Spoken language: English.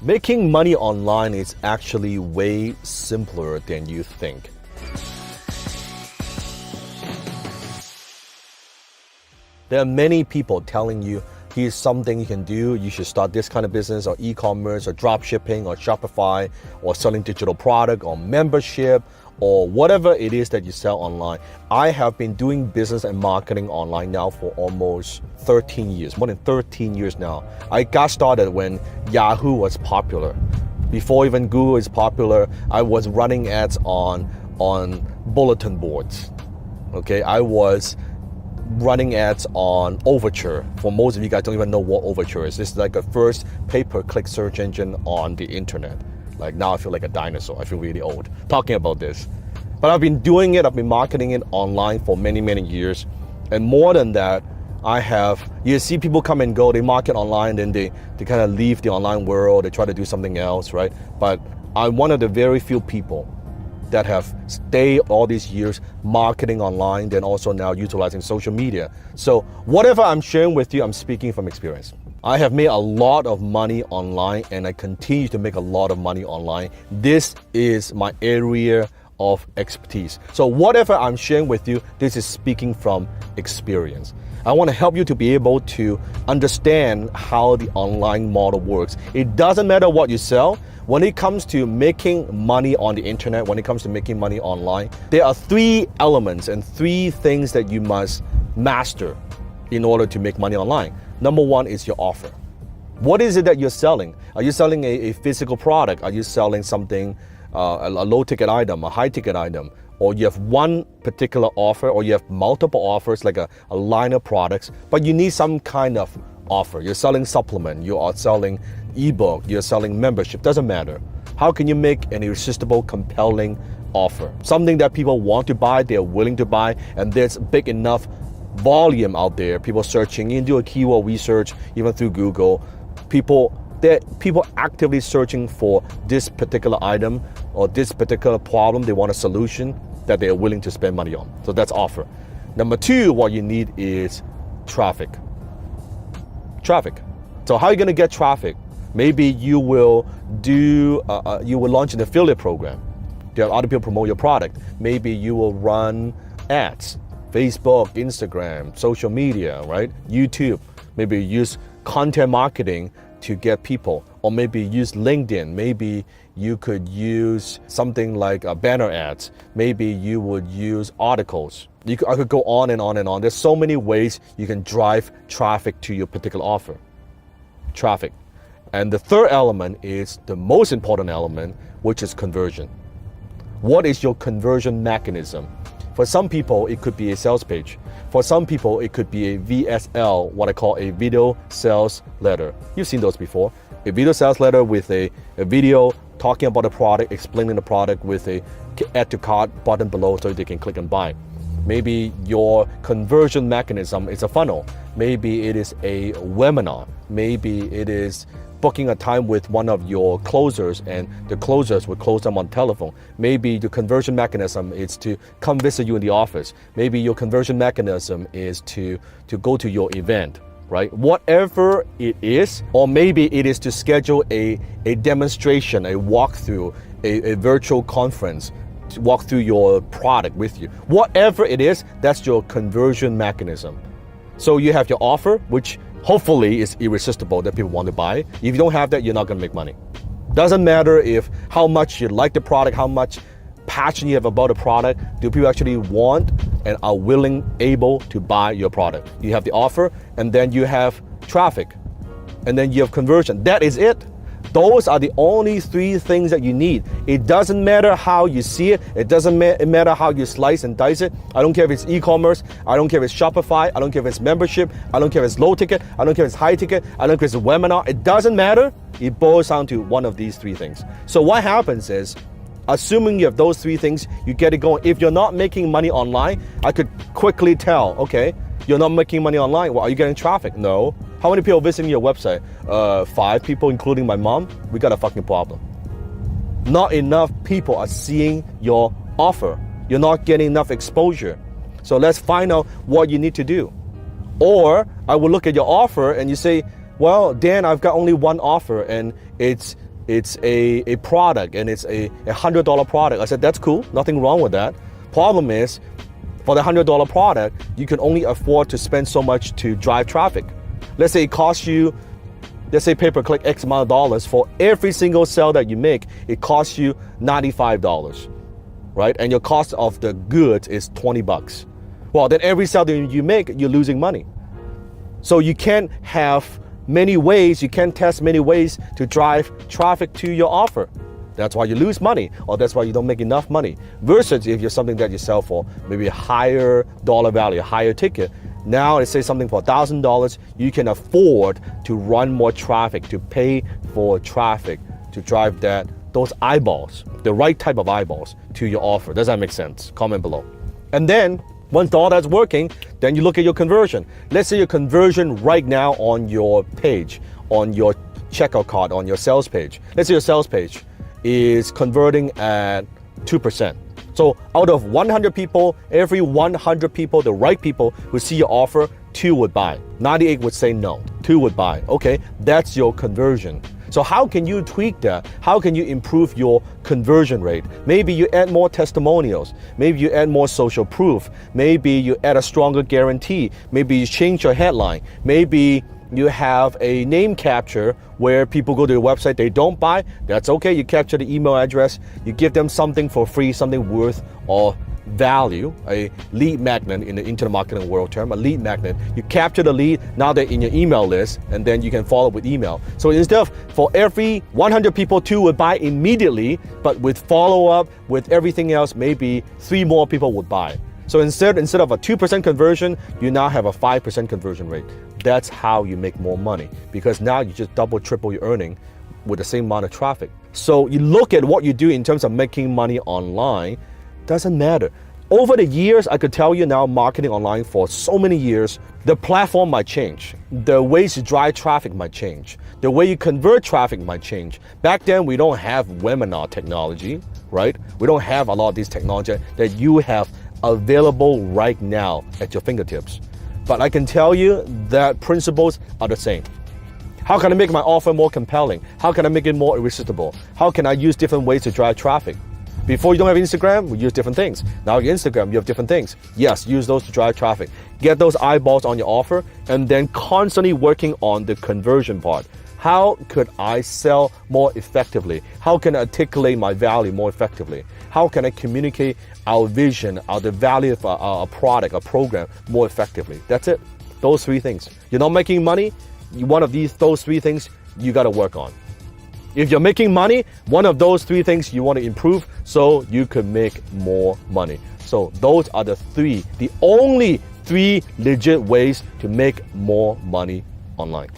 Making money online is actually way simpler than you think. There are many people telling you, here's something you can do, you should start this kind of business, or e-commerce, or drop shipping, or Shopify, or selling digital product, or membership, or whatever it is that you sell online. I have been doing business and marketing online now for almost 13 years, more than 13 years now. I got started when Yahoo was popular. Before even Google is popular, I was running ads on bulletin boards. Okay, I was running ads on Overture. For most of you guys don't even know what Overture is. This is like a first pay-per-click search engine on the internet. Like now I feel like a dinosaur. I feel really old talking about this. But I've been doing it, I've been marketing it online for many, many years. And more than that, you see people come and go, they market online, then they kind of leave the online world, they try to do something else, right? But I'm one of the very few people that have stayed all these years marketing online, then also now utilizing social media. So whatever I'm sharing with you, I'm speaking from experience. I have made a lot of money online and I continue to make a lot of money online. This is my area of expertise. So whatever I'm sharing with you, this is speaking from experience. I want to help you to be able to understand how the online model works. It doesn't matter what you sell. When it comes to making money on the internet, when it comes to making money online, there are 3 elements and 3 things that you must master in order to make money online. Number 1 is your offer. What is it that you're selling? Are you selling a physical product? Are you selling something, a low ticket item, a high ticket item? Or you have one particular offer, or you have multiple offers like a line of products, but you need some kind of offer. You're selling supplement, you are selling ebook, you're selling membership, doesn't matter. How can you make an irresistible, compelling offer? Something that people want to buy, they're willing to buy, and there's big enough volume out there. People searching, you can do a keyword research, even through Google. People actively searching for this particular item or this particular problem. They want a solution that they are willing to spend money on. So that's offer. Number 2, what you need is traffic. Traffic. So how are you going to get traffic? Maybe you will launch an affiliate program. There are other people promote your product. Maybe you will run ads, Facebook, Instagram, social media, right? YouTube. Maybe you use content marketing to get people, or maybe use LinkedIn. Maybe you could use something like banner ads. Maybe you would use articles. I could go on and on and on. There's so many ways you can drive traffic to your particular offer. Traffic. And the third element is the most important element, which is conversion. What is your conversion mechanism? For some people, it could be a sales page. For some people, it could be a VSL, what I call a video sales letter. You've seen those before. A video sales letter with a video talking about the product, explaining the product with a add to cart button below so they can click and buy. Maybe your conversion mechanism is a funnel. Maybe it is a webinar. Maybe it is booking a time with one of your closers and the closers will close them on telephone. Maybe the conversion mechanism is to come visit you in the office. Maybe your conversion mechanism is to go to your event, right? Whatever it is, or maybe it is to schedule a demonstration, a walkthrough, a virtual conference, to walk through your product with you. Whatever it is, that's your conversion mechanism. So you have your offer, which hopefully is irresistible that people want to buy. If you don't have that, you're not going to make money. Doesn't matter if how much you like the product, how much passion you have about the product. Do people actually want and are willing, able to buy your product? You have the offer, and then you have traffic, and then you have conversion. That is it. Those are the only 3 things that you need. It doesn't matter how you see it. It doesn't matter how you slice and dice it. I don't care if it's e-commerce. I don't care if it's Shopify. I don't care if it's membership. I don't care if it's low ticket. I don't care if it's high ticket. I don't care if it's a webinar. It doesn't matter. It boils down to one of these 3 things. So what happens is, assuming you have those 3 things, you get it going. If you're not making money online, I could quickly tell, okay, you're not making money online. Well, are you getting traffic? No. How many people visiting your website? 5 people, including my mom. We got a fucking problem. Not enough people are seeing your offer. You're not getting enough exposure. So let's find out what you need to do. Or I will look at your offer and you say, well, Dan, I've got only one offer and it's it's a product and it's a $100 product. I said, that's cool, nothing wrong with that. Problem is, for the $100 product, you can only afford to spend so much to drive traffic. Let's say it costs you, let's say pay-per-click X amount of dollars. For every single sale that you make, it costs you $95, right? And your cost of the goods is 20 bucks. Well, then every sale that you make, you're losing money. So you can't have many ways, you can't test many ways to drive traffic to your offer. That's why you lose money, or that's why you don't make enough money. Versus if you're something that you sell for maybe a higher dollar value, a higher ticket. Now, let's say something for $1,000, you can afford to run more traffic, to pay for traffic, to drive those eyeballs, the right type of eyeballs to your offer. Does that make sense? Comment below. And then, once all that's working, then you look at your conversion. Let's say your conversion right now on your page, on your checkout cart, on your sales page. Let's say your sales page is converting at 2%. So out of 100 people, every 100 people, the right people who see your offer, 2 would buy. 98 would say no, 2 would buy. Okay, that's your conversion. So how can you tweak that? How can you improve your conversion rate? Maybe you add more testimonials. Maybe you add more social proof. Maybe you add a stronger guarantee. Maybe you change your headline. Maybe you have a name capture where people go to your website, they don't buy. That's okay. You capture the email address. You give them something for free, something worth or value, a lead magnet in the internet marketing world term, a lead magnet. You capture the lead, now they're in your email list, and then you can follow with email. So instead of for every 100 people, 2 would buy immediately, but with follow-up, with everything else, maybe 3 more people would buy. So instead of a 2% conversion, you now have a 5% conversion rate. That's how you make more money, because now you just double, triple your earning with the same amount of traffic. So you look at what you do in terms of making money online, doesn't matter. Over the years, I could tell you now, marketing online for so many years, the platform might change. The ways you drive traffic might change. The way you convert traffic might change. Back then, we don't have webinar technology, right? We don't have a lot of these technology that you have available right now at your fingertips. But I can tell you that principles are the same. How can I make my offer more compelling? How can I make it more irresistible? How can I use different ways to drive traffic? Before you don't have Instagram, we use different things. Now your Instagram, you have different things. Yes, use those to drive traffic. Get those eyeballs on your offer, and then constantly working on the conversion part. How could I sell more effectively? How can I articulate my value more effectively? How can I communicate our vision, the value of a product, a program more effectively? That's it. Those 3 things. You're not making money, one of those 3 things you got to work on. If you're making money, one of those 3 things you want to improve so you can make more money. So those are the only 3 legit ways to make more money online.